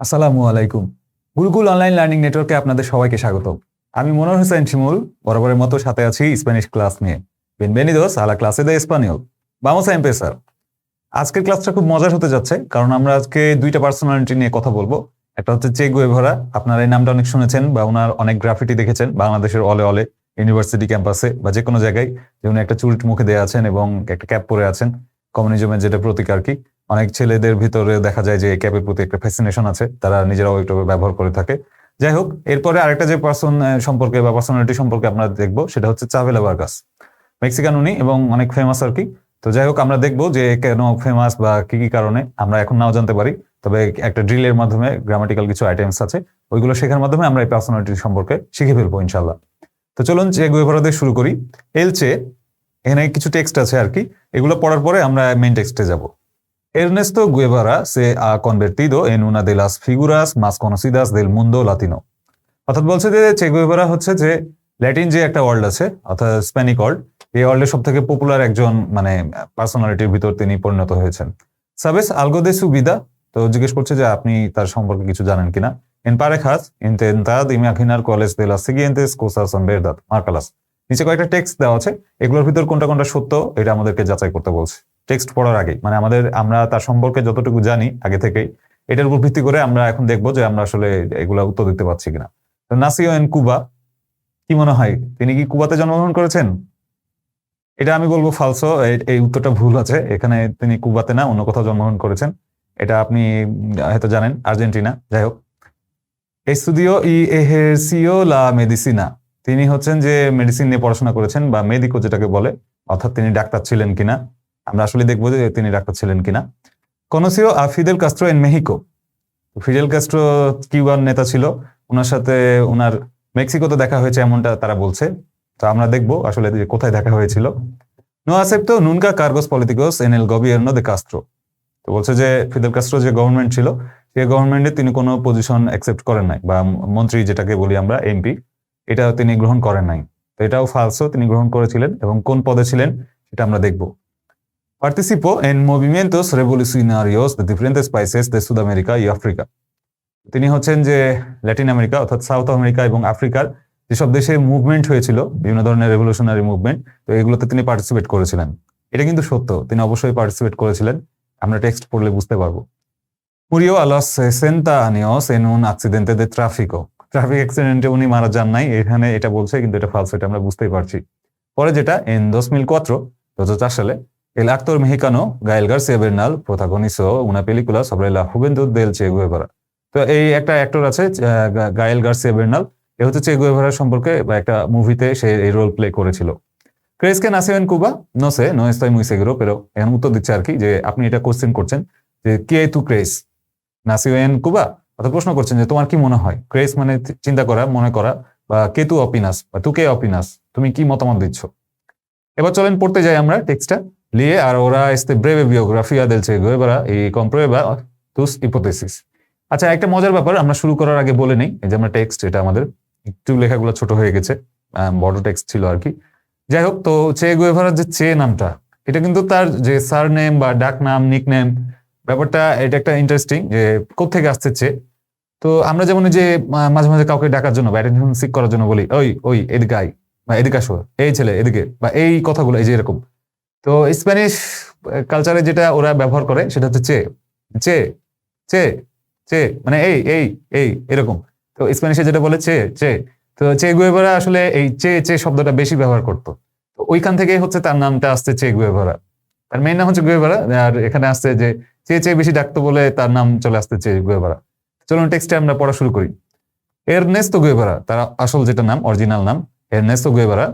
আসসালামু আলাইকুম। Gurukul online learning নেটওয়ার্কে আপনাদের সবাইকে স্বাগত। আমি মনোয়ার হোসেন শিমুল, বরাবরের মতো সাথে আছি স্প্যানিশ ক্লাস নিয়ে। বিনভেনিদোস a la clase de español. Vamos a empezar. আজকের ক্লাসটা খুব মজার হতে যাচ্ছে, কারণ আমরা আজকে দুইটা পার্সোনালিটি নিয়ে কথা বলবো। একটা হচ্ছে চে গুয়েভারা, আপনারা এই নামটা অনেক শুনেছেন বা ওনার অনেক গ্রাফিটি দেখেছেন বাংলাদেশের অলে অলে, ইউনিভার্সিটি ক্যাম্পাসে বা যে কোনো জায়গায়, যে উনি একটা চুরিট মুখে দিয়ে আছেন এবং একটা ক্যাপ পরে আছেন, কমিউনিজমের যেটা প্রতীক আর কি। অনেক ছেলেদের ভিতরে দেখা যায় যে ক্যাপের প্রতি একটা ফ্যাসিনেশন আছে, তারা নিজেরাও একটু ব্যবহার করে থাকে। যাই হোক, এরপরে আরেকটা যে পার্সন সম্পর্কে বা পার্সোনালিটি সম্পর্কে আমরা দেখবো সেটা হচ্ছে চাভেলা ভার্গাস। মেক্সিকান উনি এবং অনেক ফেমাস আর কি। তো যাই হোক, আমরা দেখবো যে কেন ফেমাস বা কি কি কারণে, আমরা এখন নাও জানতে পারি, তবে একটা ড্রিলের মাধ্যমে গ্রামাটিক্যাল কিছু আইটেমস আছে, ওইগুলো শেখার মাধ্যমে আমরা এই পার্সোনালিটি সম্পর্কে শিখে ফেলবো ইনশাল্লাহ। তো চলুন চে গুয়েভারা দিয়ে শুরু করি। এলচে, এখানে কিছু টেক্সট আছে আর কি, এগুলো পড়ার পরে আমরা মেইন টেক্সটে যাব। Ernesto Guevara se ha convertido en una de las figuras más conocidas del mundo latino. অর্থাৎ বলছে যে চে গুয়েভারা হচ্ছে যে ল্যাটিন যে একটা ওয়ার্ল্ড আছে, অর্থাৎ স্প্যানিক ওয়ার্ল্ড, এই ওয়ার্ল্ডের সব থেকে পপুলার একজন মানে পার্সোনালিটির ভিতর তিনি পরিণত হয়েছেন। সাবেস আলগো দে সু বিদা, তো জিজ্ঞেস করছে যে আপনি তার সম্পর্কে কিছু জানেন কিনা। En parejas intentad imaginar cuáles de las siguientes cosas son verdad, márcalas. নিচে কয়েকটা টেক্সট দেওয়া আছে, এগুলোর ভিতর কোনটা কোনটা সত্য এটা আমাদেরকে যাচাই করতে বলছে টেক্সট পড়ার আগে। মানে আমরা তার সম্পর্কে যতটুকু জানি আগে থেকেই, এটার উপর ভিত্তি করে আমরা এখন দেখবো যে আমরা আসলে এগুলা উত্তর দিতে পারছি কিনা। তো নাসিও এন কুবা, কি মনে হয় তিনি কি কুবাতে জন্মগ্রহণ করেছেন? এটা আমি বলবো ফালসো, এই উত্তরটা ভুল আছে। এখানে তিনি কুবাতে না, অন্য কোথাও জন্মগ্রহণ করেছেন। এটা আপনি হয়তো জানেন, আর্জেন্টিনা। যাই হোক, এস্তুদিও ই এহেরসিও লা মেডিসিনা, তিনি হচ্ছেন যে মেডিসিন নিয়ে পড়াশোনা করেছেন বা মেডিকো যেটাকে বলে, অর্থাৎ তিনি ডাক্তার ছিলেন কিনা। আমরা আসলে দেখবো যে তিনি ডাক্তার ছিলেন কিনা। কনোসিও আ ফিদেল কাস্ট্রো এন মেহিকো, ফিদেল কাস্ট্রো কিউবান নেতা ছিল, ওনার সাথে ওনার মেক্সিকোতে দেখা হয়েছে এমনটা তারা বলছে। তো আমরা দেখবো আসলে যে কোথায় দেখা হয়েছিল। নো আসেপ্টো নুনকা কার্গোস পলিটিকোস এন এল গবিয়ের্নো দে কাস্ট্রো, তো বলছে যে ফিদেল কাস্ট্রো যে গভর্নমেন্ট ছিল, সেই গভর্নমেন্টে তিনি কোনো পজিশন অ্যাকসেপ্ট করেন নাই, বা মন্ত্রী যেটাকে বলি আমরা এমপি, এটা তিনি গ্রহণ করেন নাই। তো এটাও ফালসো, তিনি গ্রহণ করেছিলেন এবং কোন পদে ছিলেন সেটা আমরা দেখবো। Participó en movimientos revolucionarios de diferentes países de Sudamérica y África. তিনি হচ্ছেন যে ল্যাটিন আমেরিকা অর্থাৎ সাউথ আমেরিকা এবং আফ্রিকার যেসব দেশে মুভমেন্ট হয়েছিল, বিভিন্ন ধরনের রেভলিউশনারি মুভমেন্ট, তো এগুলোতে তিনি পার্টিসিপেট করেছিলেন। এটা কিন্তু সত্য, তিনি অবশ্যই পার্টিসিপেট করেছিলেন, আমরা টেক্সট পড়লে বুঝতে পারবো। Murió a los 60 años en un accidente de tráfico. Traffic অ্যাক্সিডেন্টে উনি মারা যান নাই, এখানে এটা বলছে, কিন্তু এটা ফালস, এটা আমরা বুঝতেই পারছি। পরে যেটা en 2004 সালে el actor mexicano Gael García Bernal protagonizó una película sobre la juventud del Che Guevara. তো এই একটা অ্যাক্টর আছে গায়েল গার্সিয়া বের্নাল, এ হচ্ছে চে গুয়েভারার সম্পর্কে বা একটা মুভিতে সে এই রোল প্লে করেছিল। ক্রেস কে নাসিও এন কুবা, নো সে নো এস্তাই মুই সেগুরো, pero এখন উত্তর দিচ্ছে আর কি, যে আপনি এটা কোশ্চেন করছেন যে কে তু ক্রেস নাসিও এন কুবা, অর্থাৎ প্রশ্ন করছেন যে তোমার কি মনে হয়। ক্রেস মানে চিন্তা করা, মনে করা, বা কে তু অপিনাস বা তু কে অপিনাস, তুমি কি মতামত দিচ্ছ। এবার চলেন পড়তে যাই আমরা টেক্সটটা। Lee ahora este breve biografía del Che Guevara y comprueba tus hipótesis. আচ্ছা, একটা মজার ব্যাপার আমরা শুরু করার আগে বলে নেই, এই যে আমরা টেক্সট, এটা আমাদের একটু লেখাগুলো ছোট হয়ে গেছে, বড় টেক্সট ছিল আর কি। যাই হোক, তো চে গুয়েভারার যে চে নামটা, এটা কিন্তু তার যে সার নেম বা ডাক নাম, নিক নেম, ব্যাপারটা এটা একটা ইন্টারেস্টিং, যে কোত্থেকে আসছে চে। তো আমরা যেমন যে মাঝে মাঝে কাউকে ডাকার জন্য বা অ্যাটেনশন সিক করার জন্য বলি ওই ওই এদিকে আয়, বা এদিকে আসো, এই ছেলে এদিকে, বা এই কথাগুলো, এই যে এরকম। তো স্প্যানিশ কালচারে যেটা ওরা ব্যবহার করে সেটা হচ্ছে চে চে চে চে, মানে এই এই এই এরকম। তো স্প্যানিশে যেটা বলে চে চে, তো চে গুয়েভারা আসলে এই চে চে শব্দটা বেশি ব্যবহার করতো। তো ওইখান থেকেই হচ্ছে তার নামটা আসছে চে গুয়েভারা। তার মেইন নাম হচ্ছে গুয়েভারা, আর এখানে আসছে যে চে চে বেশি ডাকতো বলে তার নাম চলে আসছে চে গুয়েভারা। চলুন টেক্সটে আমরা পড়া শুরু করি। এরনেস্তো গুয়েভারা, তার আসল যেটা নাম, অরিজিনাল নাম Ernesto Guevara,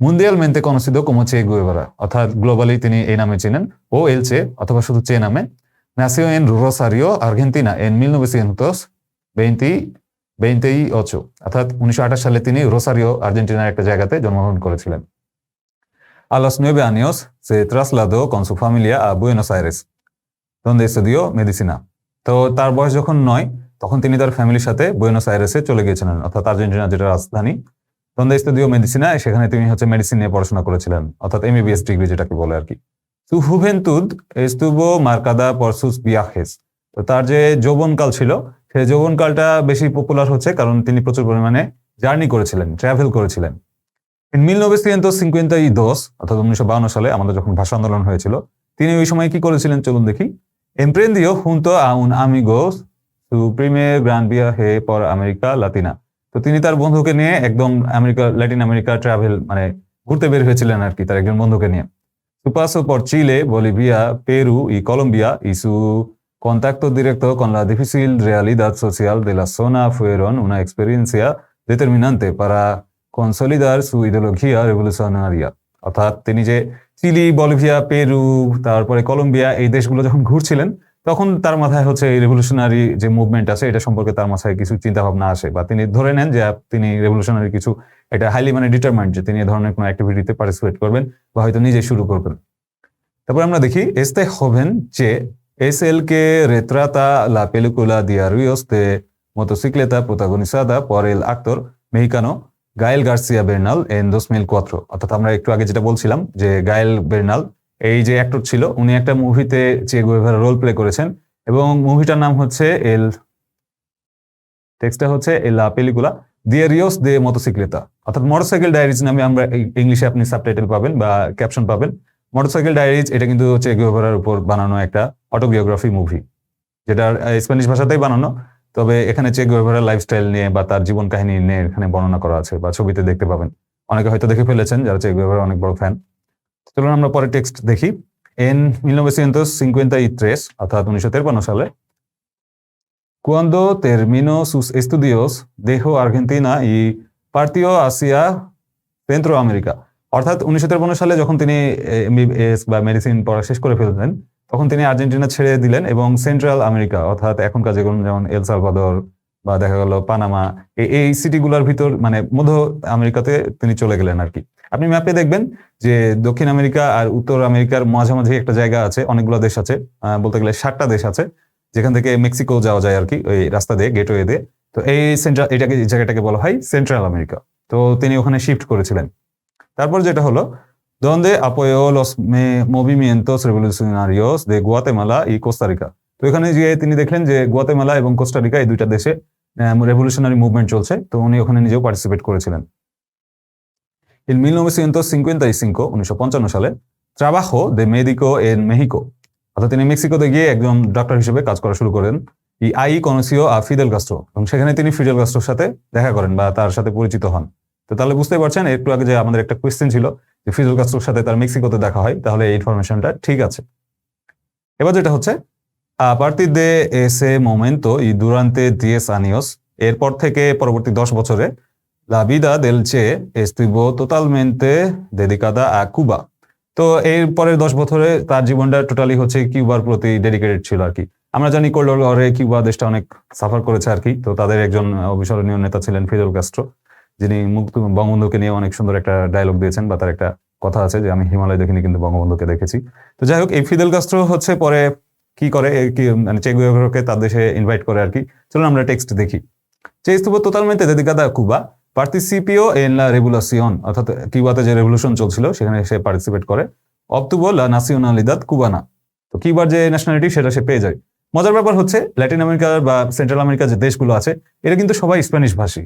mundialmente conocido como Che Guevara, অর্থাৎ গ্লোবালি তিনি এই নামে চিনেন, ও এল চে অথবা শুধু চে নামে। nació en Rosario, Argentina en 1928, অর্থাৎ 1928 সালে তিনি রোসারিও আর্জেন্টিনার একটা জায়গাতে জন্মগ্রহণ করেছিলেন। A los 9 años se trasladó con su familia a Buenos Aires, donde estudió medicina. তো তার বয়স যখন 9, তখন তিনি তার ফ্যামিলির সাথে বুয়েনোস আইরেসে চলে গিয়েছিলেন, অর্থাৎ আর্জেন্টিনা যেটা রাজধানী। donde estudió medicina, সেখানে তিনি হচ্ছে মেডিসিন নিয়ে পড়াশোনা করেছিলেন, অর্থাৎ এমবিবিএস ডিগ্রি যেটাকে বলে আর কি। Su juventud estuvo marcada por sus viajes, তো তার যে যৌবনকাল ছিল সে যৌবনকালটা বেশি পপুলার হচ্ছে কারণ তিনি প্রচুর পরিমাণে জার্নি করেছিলেন, ট্রাভেল করেছিলেন। In 1952, অর্থাৎ 1952 সালে আমাদের যখন ভাষা আন্দোলন হয়েছিল, তিনি ওই সময় কি করেছিলেন চলুন দেখি। Emprendió junto a un amigo su primer gran viaje por América Latina. তো তিনি তার বন্ধুকে নিয়ে একদম ল্যাটিন আমেরিকা ট্রাভেল মানে ঘুরতে বের হয়েছিলেন আর কি, তার একজন বন্ধুকে নিয়ে। Su paso por Chile, Bolivia, Perú y Colombia y su contacto directo con la difícil realidad social de la zona fueron una experiencia determinante para consolidar su ideología revolucionaria. অর্থাৎ তিনি যে চিলি, বলিভিয়া, পেরু, তারপরে Colombia এই দেশগুলো যখন ঘুরছিলেন তখন তার মাথায় হচ্ছে এই রেভলিউশনারি যে মুভমেন্ট আছে এটা সম্পর্কে তার মাথায় কিছু চিন্তা ভাবনা আসে, বা তিনি ধরে নেন যে তিনি রেভলিউশনারি কিছু এটা হাইলি মানে ডিটারমাইন্ড যে তিনি এই ধরনের কোনো অ্যাক্টিভিটিতে পার্টিসিপেট করবেন বা হয়তো নিজে শুরু করবেন। তারপর আমরা দেখি este joven che es el que retrata la película Diarios de motocicleta protagonizada por el actor mexicano Gael Garcia Bernal এন 2004। অর্থাৎ আমরা একটু আগে যেটা বলছিলাম যে গায়েল বের্নাল এই যে অ্যাক্টর ছিল উনি একটা মুভিতে চে গুয়েভারা রোল প্লে করেছেন এবং মুভিটার নাম হচ্ছে টেক্সটটা হচ্ছে লা পেলিকুলা দিয়ারিওস দে মোটরসাইকেলেতা, অর্থাৎ মোটরসাইকেল ডায়েরিজ নামে আমরা ইংলিশে আপনি সাবটাইটেল পাবেন বা ক্যাপশন পাবেন। মোটরসাইকেল ডায়েরিজ এটা কিন্তু চে গুয়েভারার উপর বানানো একটা অটোবিওগ্রাফি মুভি, যেটা স্প্যানিশ ভাষাতেই বানানো, তবে এখানে চে গুয়েভারার লাইফস্টাইল নিয়ে বা তার জীবন কাহিনী নিয়ে এখানে বর্ণনা করা আছে বা ছবিতে দেখতে পাবেন। অনেকে হয়তো দেখে ফেলেছেন যারা চে গুয়েভারার অনেক বড় ফ্যান। চলুন আমরা পরে টেক্সট দেখি। En 1953, অর্থাৎ 1953 সালে, cuando terminó sus estudios, dejó Argentina y partió hacia Centroamérica। অর্থাৎ 1953 সালে যখন তিনি এমবিবিএস বা মেডিসিন পড়া শেষ করে ফেললেন তখন তিনি আর্জেন্টিনা ছেড়ে দিলেন এবং সেন্ট্রাল আমেরিকা অর্থাৎ এখনকার যেগুলো যেমন এল সালভাদর বা দেখা গেল পানামা এই সিটিগুলোর ভিতর মানে মধ্য আমেরিকাতে তিনি চলে গেলেন আর কি। আপনি ম্যাপে দেখবেন যে দক্ষিণ আমেরিকা আর উত্তর আমেরিকার মাঝামাঝি একটা জায়গা আছে, অনেকগুলো দেশ আছে, বলতে গেলে 7টা দেশ আছে যেখান থেকে মেক্সিকো যাওয়া যায় আর কি ওই রাস্তা দিয়ে গেটওয়ে দিয়ে। তো এই জায়গাটাকে বলা হয় সেন্ট্রাল আমেরিকা। তো তিনি ওখানে শিফট করেছিলেন। তারপর যেটা হলো donde apoyó los movimientos revolucionarios de Guatemala y Costa Rica। তো এখানে গিয়ে তিনি দেখলেন যে গুয়াতেমালা এবং কোস্টারিকা এই দুইটা দেশে রেভলিউশনারি মুভমেন্ট চলছে, তো উনি ওখানে নিজেও পার্টিসিপেট করেছিলেন। En 1955 সালে trabajo de médico en México, অর্থাৎ তিনি মেক্সিকোতে গিয়ে একজন ডক্টর হিসেবে কাজ করা শুরু করেন। y ahí conoció a Fidel Castro, এবং সেখানে তিনি ফিডেল কাস্ট্রোর সাথে দেখা করেন বা তার সাথে পরিচিত হন। তো তাহলে বুঝতে পারছেন একটু আগে যে আমাদের একটা কোয়েশ্চেন ছিল যে ফিডেল কাস্ট্রোর সাথে তার মেক্সিকোতে দেখা হয়, তাহলে এই ইনফরমেশনটা ঠিক আছে। এবার যেটা হচ্ছে a partir de ese momento y durante 10 años, এরপর থেকে পরবর্তী 10 বছরে la vida del Che estuvo totalmente dedicada a Cuba। তো এর পরের 10 বছরে তার জীবনটা টোটালি হচ্ছে কিউবার প্রতি ডেডিকেটেড ছিল আর কি। আমরা জানি কোল্ড ওয়ারে কিউবা দেশটা অনেক সাফার করেছে আর কি। তো তাদের একজন অবিস্মরণীয় নেতা ছিলেন ফিদেল কাস্ট্রো, যিনি বঙ্গবন্ধুকে নিয়ে অনেক সুন্দর একটা ডায়লগ দিয়েছেন বা তার একটা কথা আছে যে আমি হিমালয় দেখিনি কিন্তু বঙ্গবন্ধুকে দেখেছি। তো যাই হোক, এই ফিদেল কাস্ট্রো হচ্ছে পরে কি করে মানে চে গুয়েভারাকে তার দেশে ইনভাইট করে আর কি। চলুন আমরা টেক্সট দেখি। Che estuvo totalmente dedicada a Cuba, participó en la revolución, অর্থাৎ কিউবাতে যে রেভলিউশন চলছিল সেখানে সে পার্টিসিপেট করে। obtuvo la nacionalidad cubana, তো কিউবার যে ন্যাশনালিটি সেটা সে পেয়ে যায়। মজার ব্যাপার হচ্ছে ল্যাটিন আমেরিকা বা সেন্ট্রাল আমেরিকার যে দেশগুলো আছে এরা কিন্তু সবাই স্প্যানিশ ভাষী,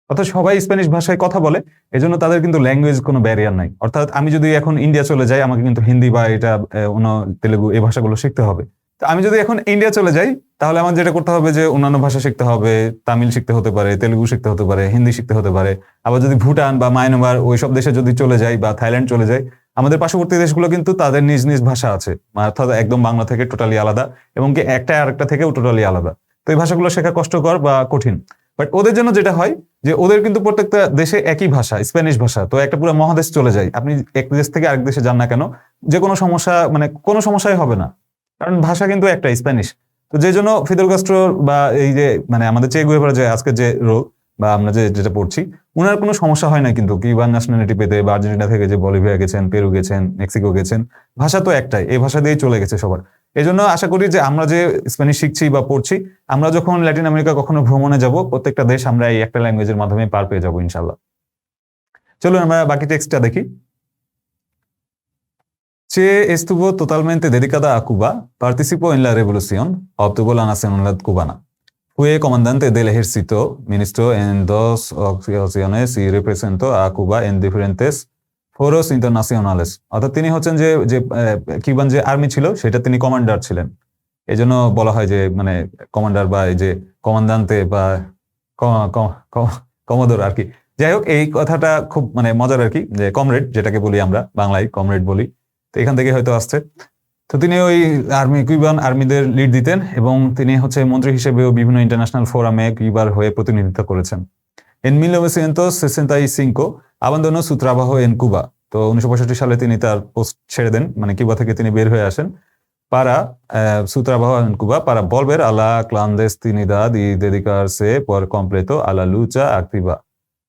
অর্থাৎ সবাই স্প্যানিশ ভাষায় কথা বলে, এজন্য তাদের কিন্তু ল্যাঙ্গুয়েজ কোনো ব্যারিয়ার নাই। অর্থাৎ আমি যদি এখন ইন্ডিয়া চলে যাই আমাকে কিন্তু হিন্দি বা এটা অন্য তেলেগু এই ভাষাগুলো শিখতে হবে। তো আমি যদি এখন ইন্ডিয়া চলে যাই তাহলে আমার যেটা করতে হবে যে অন্যান্য ভাষা শিখতে হবে, তামিল শিখতে হতে পারে, তেলেগু শিখতে হতে পারে, হিন্দি শিখতে হতে পারে। আবার যদি ভুটান বা মায়ানমার ওইসব দেশে যদি চলে যাই বা থাইল্যান্ড চলে যাই, আমাদের পার্শ্ববর্তী দেশগুলো কিন্তু তাদের নিজ নিজ ভাষা আছে, অর্থাৎ একদম বাংলা থেকে টোটালি আলাদা এবং কি একটা আরেকটা থেকেও টোটালি আলাদা। তো এই ভাষাগুলো শেখা কষ্টকর বা কঠিন, বাট ওদের জন্য যেটা হয় যে ওদের কিন্তু প্রত্যেকটা দেশে একই ভাষা স্প্যানিশ ভাষা। তো একটা পুরো মহাদেশ চলে যায়, আপনি এক দেশ থেকে আরেক দেশে যান না কেন যে কোনো সমস্যা মানে কোনো সমস্যাই হবে না, কারণ ভাষা কিন্তু একটা স্প্যানিশ। তো যে জন্য ফিদেল কাস্ট্রো বা এই যে মানে আমাদের চে গুয়েভারা যে আজকে যে রোল বা আমরা যেটা পড়ছি উনার কোনো সমস্যা হয় না কিন্তু কিউবান ন্যাশনালিটি পেতে বা আর্জেন্টিনা থেকে যে বলিভিয়া গেছেন, পেরু গেছেন, মেক্সিকো গেছেন, ভাষা তো একটাই, এই ভাষা দিয়েই চলে গেছে সবার। এই জন্য আশা করি যে আমরা যে স্প্যানিশ শিখছি বা পড়ছি আমরা যখন ল্যাটিন আমেরিকা কখনো ভ্রমণে যাব প্রত্যেকটা দেশ আমরা এই একটা ল্যাঙ্গুয়েজের মাধ্যমে পার পেয়ে যাবো ইনশাল্লাহ। চলুন আমরা বাকি টেক্সটটা দেখি। Che estuvo totalmente dedicada a Cuba, participó en la revolución, obtuvo la nacionalidad cubana। Fue comandante del ejército, ministro en 2 ocasiones y representó a Cuba en diferentes foros internacionales. অর্থাৎ তিনি হচ্ছেন যে যে কিউবান যে আর্মি ছিল সেটা তিনি commander ছিলেন। এজন্য বলা হয় যে মানে কমান্ডার বা এই যে কমান্দান্তে বা কমোদর আর কি। যাই হোক, এই কথাটা খুব মানে মজার আর কি, যে কমরেড যেটাকে বলি আমরা বাংলায় কমরেড বলি, তো এখান থেকে হয়তো আসছে। তো তিনি ওই কিউবান আর্মিদের লিড দিতেন এবং তিনি হচ্ছে মন্ত্রী হিসেবেও বিভিন্ন ইন্টারন্যাশনাল ফোরামে কিউবার হয়ে প্রতিনিধিত্ব করেছেন। En 1965 abandonó su trabajo en Cuba. তো 1965 সালে তিনি তার পোস্ট ছেড়ে দেন, মানে কিউবা থেকে তিনি বের হয়ে আসেন para su trabajo en Cuba para volver a la clandestinidad y dedicarse por completo a la lucha activa,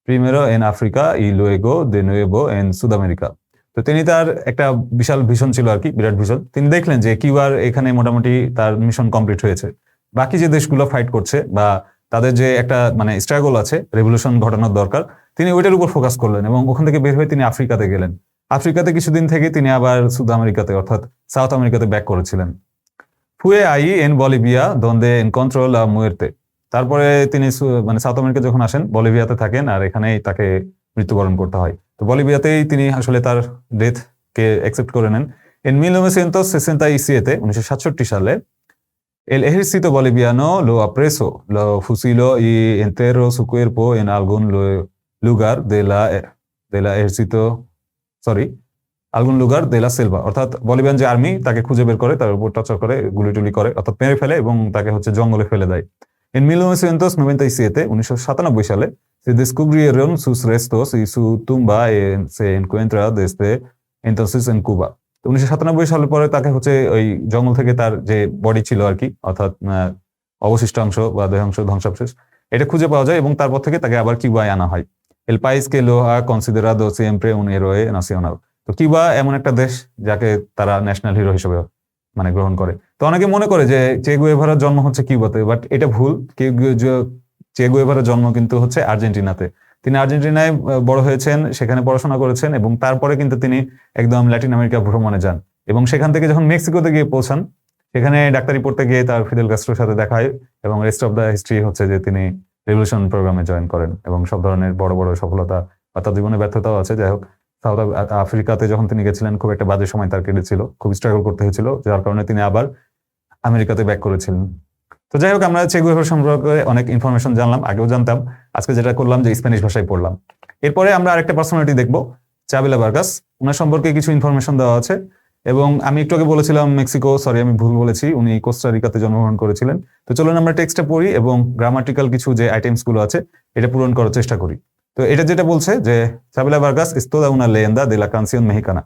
primero en África y luego de nuevo en Sudamérica. তো তিনি তার একটা বিশাল ভিশন ছিল আর কি, বিরাট ভিশন। তিনি দেখলেন যে কিউবার এখানে মোটামুটি তার মিশন কমপ্লিট হয়েছে, বাকি যে দেশগুলো ফাইট করছে বা তাদের যে একটা মানে স্ট্রাগল আছে, রেভলিউশন ঘটানোর দরকার, তিনি ওইটার উপর ফোকাস করলেন এবং ওখান থেকে বের হয়ে তিনি আফ্রিকাতে গেলেন। আফ্রিকাতে কিছুদিন থেকে তিনি আবার সাউথ আমেরিকাতে অর্থাৎ সাউথ আমেরিকাতে ব্যাক করেছিলেন। ফুয়ে আই এন বলিভিয়া দন্দে এনকন্ট্রো লা মুয়ের্তে। তারপরে তিনি মানে সাউথ আমেরিকা যখন আসেন বলিভিয়াতে থাকেন আর এখানেই তাকে মৃত্যুবরণ করতে হয়। তো বলিভিয়াতেই তিনি আসলে তার ডেথ কে অ্যাকসেপ্ট করে নেন। En 1967, 1967 সালে el ejército boliviano lo apresó, lo fusiló y enterró su cuerpo en algún lugar de la ejército, algún lugar de la selva। অর্থাৎ বলিভিয়ান যে আর্মি তাকে খুঁজে বের করে, তার উপর টর্চার করে, গুলিটুলি করে, অর্থাৎ মেরে ফেলে এবং তাকে হচ্ছে জঙ্গলে ফেলে দেয়। En 1997, 1997 সালে se descubrieron sus restos y su tumba se encuentra desde entonces en Cuba। 1997 সালের পরে তাকে হচ্ছে ওই জঙ্গল থেকে তার যে বডি ছিল আর কি, অর্থাৎ অবশিষ্টাংশ বা দেহাংশ, ধ্বংসাবশেষ, এটা খুঁজে পাওয়া যায় এবং তারপর থেকে তাকে আবার কিউবায় আনা হয়। El país que lo ha considerado siempre un héroe nacional। তো কিউবা এমন একটা দেশ যাকে তারা ন্যাশনাল হিরো হিসেবে মানে গ্রহণ করে। তো অনেকে মনে করে যে চে গুয়েভারার জন্ম হচ্ছে কিউবাতে, বাট এটা ভুল। চে গুয়েভারার জন্ম কিন্তু হচ্ছে আর্জেন্টিনাতে। তিনি আর্জেন্টিনায় বড় হয়েছেন, সেখানে পড়াশোনা করেছেন এবং তারপরে কিন্তু তিনি একদম ল্যাটিন আমেরিকা ভ্রমণে যান এবং সেখান থেকে যখন মেক্সিকোতে গিয়ে পৌঁছান, সেখানে ডাক্তারি পড়তে গিয়ে তার ফিদেল কাস্ট্রোর সাথে দেখা হয় এবং রেস্ট অফ দ্য হিস্ট্রি হচ্ছে যে তিনি রেভলিউশন প্রোগ্রামে জয়েন করেন এবং সব ধরনের বড় বড় সফলতা বা তার জীবনে ব্যর্থতাও আছে। যাই হোক, সাউথ আফ্রিকাতে যখন তিনি গেছিলেন খুব একটা বাজে সময় তার কেটেছিল, খুব স্ট্রাগল করতে হয়েছিল, যার কারণে তিনি আবার আমেরিকাতে ব্যাক করেছিলেন। তো যাই হোক, আমরা চে গুয়েভারা সম্পর্কে অনেক ইনফরমেশন জানলাম, আগেও জানতাম, আজকে যেটা করলাম যে স্প্যানিশ ভাষায় পড়লাম। এরপরে আমরা আরেকটা পার্সোনালিটি দেখবো, চাবেলা ভার্গাস। ওনার সম্পর্কে কিছু ইনফরমেশন দেওয়া আছে এবং আমি একটু আগে বলেছিলাম মেক্সিকো, সরি আমি ভুল বলেছি, উনি কোস্টারিকাতে জন্মগ্রহণ করেছিলেন। তো চলুন আমরা টেক্সটটা পড়ি এবং গ্রামাটিক্যাল কিছু যে আইটেমস গুলো আছে এটা পূরণ করার চেষ্টা করি। তো এটা যেটা বলছে যে Chavela Vargas es toda una leyenda de la canción mexicana।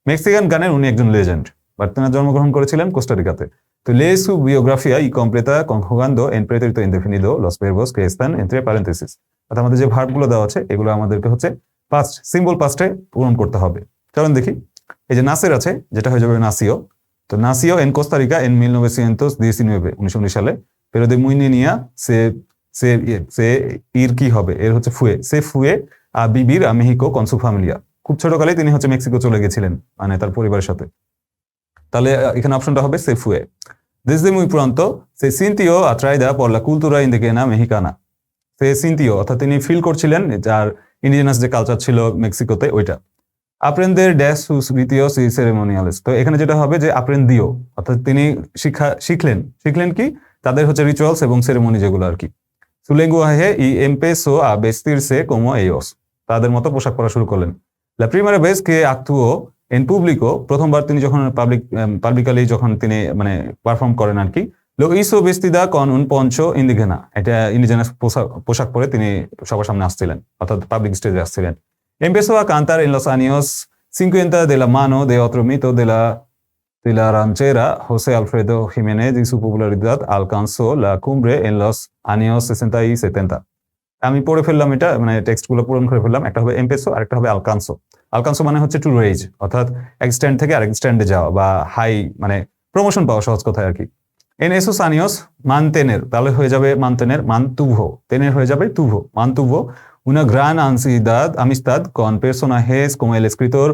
Mexican গানের উনি একজন লেজেন্ড, বাট তিনি জন্মগ্রহণ করেছিলেন কোস্টারিকাতে। তো lee su biografía y completa conjugando en pretérito indefinido los verbos que están entre paréntesis। অর্থাৎ আমাদের যে ভার্বগুলো দেওয়া আছে এগুলো আমাদেরকে হচ্ছে পাস্ট, সিম্বল পাস্টে পূরণ করতে হবে। চলুন দেখি। এই যে নাসের আছে, যেটা হয়ে যাবে নাসিও। তো নাসিও en Costa Rica en 1919, 1919 সালে। pero de muy niña se ir কি হবে, এর হচ্ছে ফুয়ে, সে ফুয়ে a vivir a México con su familia। খুব ছোটকালে তিনি হচ্ছে মেক্সিকো চলে গেছিলেন মানে তার পরিবারের সাথে। তাহলে এখানে অপশনটা হবে se fue। desde muy pronto se sintió atraída por la cultura indígena mexicana। se sintió অর্থাৎ তিনি ফিল করছিলেন যার ইন্ডিজিনাস যে কালচার ছিল মেক্সিকোতে ওইটা। aprender de sus ritios y ceremoniales। তো এখানে যেটা হবে যে aprendió অর্থাৎ তিনি শিখলেন কি তাদের হচ্ছে রিচুয়ালস এবং সেরেমনি যেগুলো আর কি। su lenguaje y empezó a vestirse como ellos। তাদের মতো পোশাক পরা শুরু করলেন। la primera vez que actuó en público, প্রথমবার তিনি যখন পাবলিকালি যখন তিনি মানে পারফর্ম করেন আর কি, lo hizo vestida con un poncho indígena। এটা ইন্ডিজিনাস পোশাক পরে তিনি সবার সামনে আসছিলেন, অর্থাৎ পাবলিক স্টেজে আসছিলেন। empezó a cantar en los años 50 de la mano de otro mito de la ranchera, José Alfredo Jiménez, y su popularidad alcanzó la cumbre en los años 60 y 70। আমি পড়ে ফেললাম, এটা মানে টেক্সটগুলো পূরণ করে ফেললাম। একটা হবে এমপেসো আর একটা হবে আলকানসো। আলকানসো মানে হচ্ছে টু রেজ, অর্থাৎ এক স্ট্যান্ড থেকে আরেক স্ট্যান্ডে যাওয়া বা হাই মানে প্রমোশন পাওয়া, সহজ কথায় আর কি। en esos años mantener, তাহলে হয়ে যাবে mantener, mantuvo, tener হয়ে যাবে tuvo, mantuvo una gran amistad con personajes como el escritor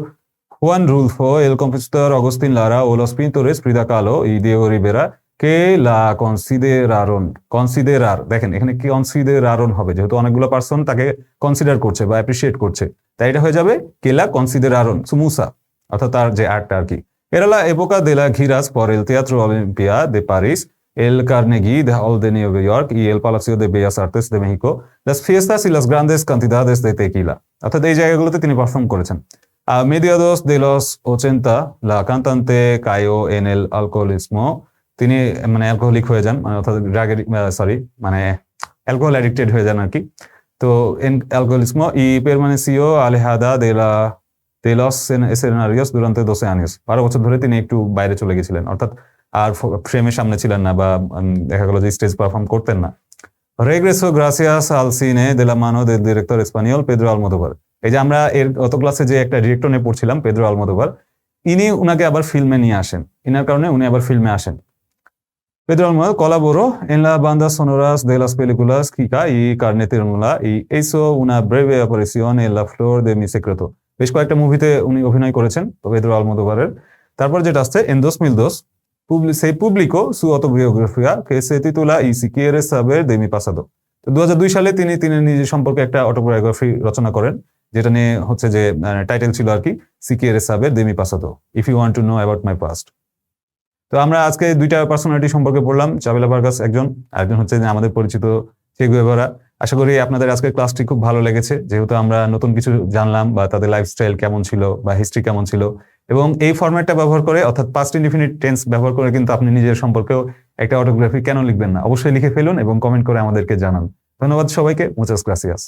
Juan Rulfo, el compositor Agustín Lara o los pintores Frida Kahlo y Diego Rivera, কে লা কনসিডেরারন, কনসিডেরার, দেখেন এখানে কনসিডেরারন হবে, যেহেতু অনেকগুলো পার্সন তাকে কনসিডার করছে বা অ্যাপ্রিসিয়েট করছে, তাই এটা হয়ে যাবে কেলা কনসিডেরারন সুমুসা, অর্থাৎ তার যে আর্টটা আর কি। Era la época de la giras por el Teatro Olimpia de París, el Carnegie de Hall de New York y el Palacio de Bellas Artes de México, las fiestas y las grandes cantidades de tequila, অর্থাৎ এই জায়গাগুলোতে তিনি perform করেছেন। A mediados de los 80, la cantante cayó en el alcoholismo, তিনি মানে alcoholic হয়ে যান, মানে অর্থাৎ ড্রাগের মানে অ্যালকোহল অ্যাডিক্টেড হয়ে যান আর কি। তো en alcoholismo y permaneció alejada de los escenarios durante 12 años, 12 বছর ধরে তিনি একটু বাইরে চলে গেছিলেন, অর্থাৎ আর ফ্রেমের সামনে ছিলেন না বা দেখা গেল যে স্টেজ পারফর্ম করতেন না। Regresó gracias al cine de la mano del director español Pedro Almodóvar, এই যে আমরা এর গত ক্লাসে যে একটা ডিরেক্টর নিয়ে পড়ছিলাম পেদ্রো আলমোদোভার, ইনি উনাকে আবার ফিল্মে নিয়ে আসেন, ইনার কারণে উনি আবার ফিল্মে আসেন। Pedro Almodóvar colaboró en las bandas sonoras de las películas Kika y Carne Ternula y hizo una breve aparición en La Flor de mi Secreto, বেশ কয়েকটা মুভিতে উনি অভিনয় করেছেন পেদ্রো আলমোদোভারের। তারপর যেটা আসছে en 2002 se publicó su autobiografía que se titula Y si quieres saber de mi pasado, তো 2002 সালে তিনি নিজের সম্পর্কে একটা অটোবায়োগ্রাফি রচনা করেন, যেটা নিয়ে হচ্ছে যে টাইটেল ছিল আর কি Si quieres saber de mi pasado, if you want to know about my past। তো আমরা আজকে দুইটা পার্সোনালিটি সম্পর্কে পড়লাম, চাবেলা ভার্গাস একজন, আরেকজন হচ্ছে যে আমাদের পরিচিত চে গুয়েভারা। আশা করি আপনাদের আজকের ক্লাসটি খুব ভালো লেগেছে, যেহেতু আমরা নতুন কিছু জানলাম বা তাদের লাইফস্টাইল কেমন ছিল বা হিস্ট্রি কেমন ছিল, এবং এই ফরম্যাটটা ব্যবহার করে অর্থাৎ পাস্ট ইনডিফিনিট টেন্স ব্যবহার করে কিন্তু আপনি নিজের সম্পর্কেও একটা অটোগ্রাফি কেন লিখবেন না, অবশ্যই লিখে ফেলুন এবং কমেন্ট করে আমাদেরকে জানান। ধন্যবাদ সবাইকে, মুচাস গ্রাসিয়াস।